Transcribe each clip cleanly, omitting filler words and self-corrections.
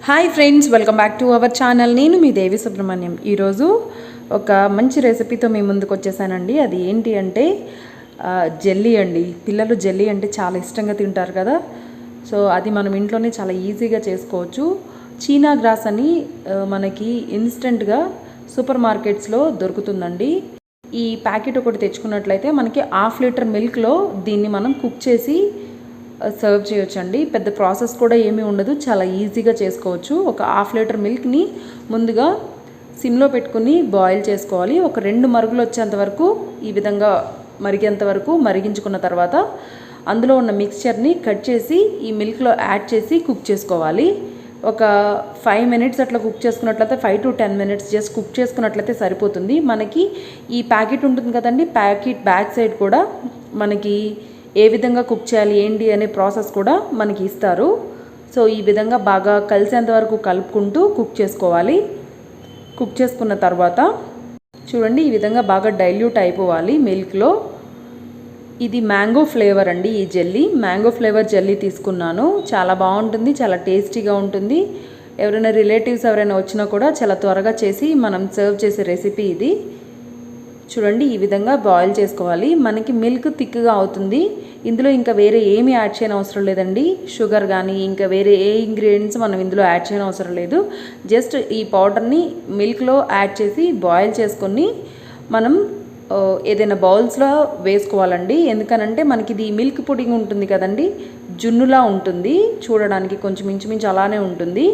Hi friends, welcome back to our channel. నేను మీ దేవి సుబ్రహ్మణ్యం. ఈరోజు ఒక మంచి రెసిపీతో మీ ముందుకు వచ్చేసానండి. అది ఏంటి అంటే జెల్లీ అండి. పిల్లలు జెల్లీ అంటే చాలా ఇష్టంగా తింటారు కదా. సో అది మనం ఇంట్లోనే చాలా ఈజీగా చేసుకోవచ్చు. చీనా గ్రాస్ అని మనకి ఇన్స్టెంట్గా సూపర్ మార్కెట్స్లో దొరుకుతుందండి. ఈ ప్యాకెట్ ఒకటి తెచ్చుకున్నట్లయితే మనకి 1/2 లీటర్ మిల్క్లో దీన్ని మనం కుక్ చేసి సర్వ్ చేయొచ్చండి. పెద్ద ప్రాసెస్ కూడా ఏమీ ఉండదు, చాలా ఈజీగా చేసుకోవచ్చు. ఒక 1/2 లీటర్ మిల్క్ని ముందుగా సిమ్లో పెట్టుకుని బాయిల్ చేసుకోవాలి. ఒక 2 మరుగులు వచ్చేంత వరకు ఈ విధంగా మరిగేంత వరకు మరిగించుకున్న తర్వాత అందులో ఉన్న మిక్స్చర్ని కట్ చేసి ఈ మిల్క్లో యాడ్ చేసి కుక్ చేసుకోవాలి. ఒక 5 మినిట్స్ అట్లా కుక్ చేసుకున్నట్లయితే 5 to 10 మినిట్స్ జస్ట్ కుక్ చేసుకున్నట్లయితే సరిపోతుంది. మనకి ఈ ప్యాకెట్ ఉంటుంది కదండి, ప్యాకెట్ బ్యాక్ సైడ్ కూడా మనకి ఏ విధంగా కుక్ చేయాలి ఏంటి అనే ప్రాసెస్ కూడా మనకి ఇస్తారు. సో ఈ విధంగా బాగా కలిసేంత వరకు కలుపుకుంటూ కుక్ చేసుకోవాలి. కుక్ చేసుకున్న తర్వాత చూడండి, ఈ విధంగా బాగా డైల్యూట్ అయిపోవాలి మిల్క్లో. ఇది మ్యాంగో ఫ్లేవర్ అండి. ఈ జెల్లీ మ్యాంగో ఫ్లేవర్ జెల్లీ తీసుకున్నాను. చాలా బాగుంటుంది, చాలా టేస్టీగా ఉంటుంది. ఎవరైనా రిలేటివ్స్ ఎవరైనా వచ్చినా కూడా చాలా త్వరగా చేసి మనం సర్వ్ చేసే రెసిపీ ఇది. చూడండి, ఈ విధంగా బాయిల్ చేసుకోవాలి. మనకి మిల్క్ థిక్గా అవుతుంది. ఇందులో ఇంకా వేరే ఏమీ యాడ్ చేయని అవసరం లేదండి. షుగర్ కానీ ఇంకా వేరే ఏ ఇంగ్రీడియంట్స్ మనం ఇందులో యాడ్ చేయని అవసరం లేదు. జస్ట్ ఈ పౌడర్ని మిల్క్లో యాడ్ చేసి బాయిల్ చేసుకొని మనం ఏదైనా బౌల్స్లో వేసుకోవాలండి. ఎందుకనంటే మనకి ఇది మిల్క్ పుడింగ్ ఉంటుంది కదండి, జున్నులా ఉంటుంది. చూడడానికి కొంచెం ఇంచుమించు అలానే ఉంటుంది.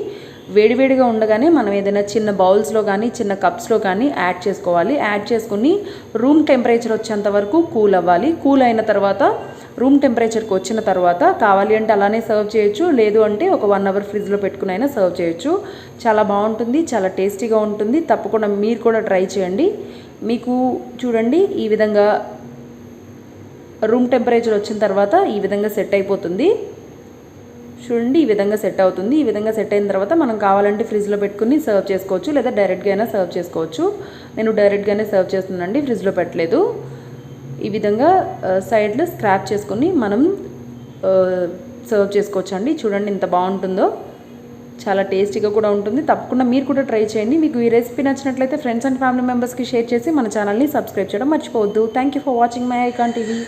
వేడివేడిగా ఉండగానే మనం ఏదైనా చిన్న బౌల్స్లో కానీ చిన్న కప్స్లో కానీ యాడ్ చేసుకోవాలి. యాడ్ చేసుకుని రూమ్ టెంపరేచర్ వచ్చేంత వరకు కూల్ అవ్వాలి. కూల్ అయిన తర్వాత రూమ్ టెంపరేచర్కి వచ్చిన తర్వాత కావాలి అంటే అలానే సర్వ్ చేయొచ్చు, లేదు అంటే ఒక 1 అవర్ ఫ్రిడ్జ్లో పెట్టుకుని అయినా సర్వ్ చేయొచ్చు. చాలా బాగుంటుంది, చాలా టేస్టీగా ఉంటుంది. తప్పకుండా మీరు కూడా ట్రై చేయండి. మీకు చూడండి, ఈ విధంగా రూమ్ టెంపరేచర్ వచ్చిన తర్వాత ఈ విధంగా సెట్ అయిపోతుంది. చూడండి, ఈ విధంగా సెట్ అవుతుంది. ఈ విధంగా సెట్ అయిన తర్వాత మనం కావాలంటే ఫ్రిడ్జ్లో పెట్టుకుని సర్వ్ చేసుకోవచ్చు, లేదా డైరెక్ట్గా అయినా సర్వ్ చేసుకోవచ్చు. నేను డైరెక్ట్గానే సర్వ్ చేస్తున్నానండి, ఫ్రిడ్జ్లో పెట్టలేదు. ఈ విధంగా సైడ్లో స్క్రాప్ చేసుకొని మనం సర్వ్ చేసుకోవచ్చు అండి. చూడండి ఎంత బాగుంటుందో, చాలా టేస్టీగా కూడా ఉంటుంది. తప్పకుండా మీరు కూడా ట్రై చేయండి. మీకు ఈ రెసిపీ నచ్చినట్లయితే ఫ్రెండ్స్ అండ్ ఫ్యామిలీ మెంబర్స్కి షేర్ చేసి మన ఛానల్ని సబ్స్క్రైబ్ చేయడం మర్చిపోవద్దు. Thank you for watching my icon TV.